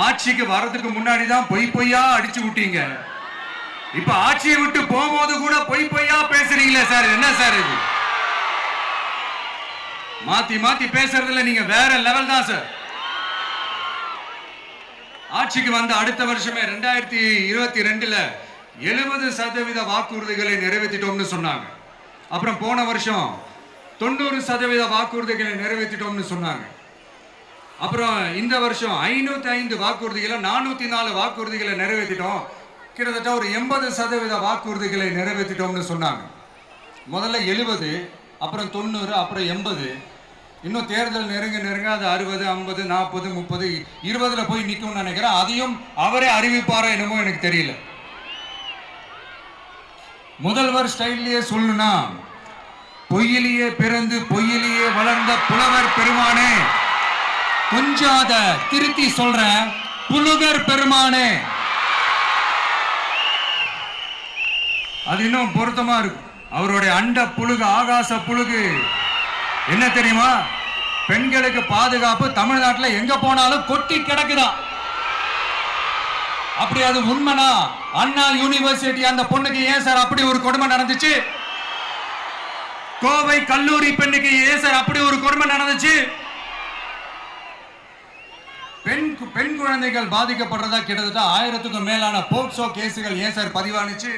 ஆட்சிக்கு வர்றதுக்கு முன்னாடி தான் பொய் பொய்யா அடிச்சு விட்டீங்க. இப்ப ஆட்சியை விட்டு போகும்போது கூட பொய் பொய்யா பேசுறீங்களே சார், என்ன சார் இது? மாத்தி மாத்தி பேசுறதுல நீங்க வேற லெவல் தான் சார். ஆட்சிக்கு வந்த அடுத்த வருஷமே 2022ல 70% வாக்குறுதிகளை நிறைவேற்றிட்டோம்னு சொன்னாங்க. அப்புறம் போன வருஷம் 90% வாக்குறுதிகளை நிறைவேற்றிட்டோம்னு சொன்னாங்க. அப்புறம் இந்த வருஷம் 505 வாக்குறுதிகளை 404 வாக்குறுதிகளை நிறைவேற்றிட்டோம். கிட்டத்தட்ட ஒரு 80% வாக்குறுதிகளை நிறைவேற்றிட்டோம்னு சொன்னாங்க. முதல்ல 70, அப்புறம் 90, அப்புறம் 80. இன்னும் தேர்தல் நெருங்க அது 60, 50, 40, 30, 20ல போய் நிற்கும்னு நினைக்கிறேன். அதையும் அவரே அறிவிப்பாரோ என்னமோ எனக்கு தெரியல. முதல்வர் ஸ்டைல்லையே சொல்லணும்னா, பொய்யிலேயே பிறந்து பொய்யிலேயே வளர்ந்த புலவர் பெருமானே, கொஞ்சம் அதை திருத்தி சொல்றேன், புலுகர் பெருமானே. அது இன்னும் பொருத்தமா இருக்கும். அவருடைய அண்ட புழுகு, ஆகாச புழுகு என்ன தெரியுமா? பெண்களுக்கு பாதுகாப்பு தமிழ்நாட்டில் எங்க போனாலும் கொட்டி கிடக்குதான். அப்படி அது உண்மைனா அண்ணா யூனிவர்சிட்டி அந்த பொண்ணுக்கு ஏன் சார் அப்படி ஒரு கொடுமை நடந்துச்சு? கோவை கல்லூரி பெண்ணுக்கு ஏன் சார் அப்படி ஒரு கொடுமை நடந்துச்சு? பெண் குழந்தைகள் பாதிக்கப்படுறதா கிட்டத்தட்ட 1000க்கும் மேலான போக்சோ கேசுகள் ஏன் சார் பதிவானுச்சு?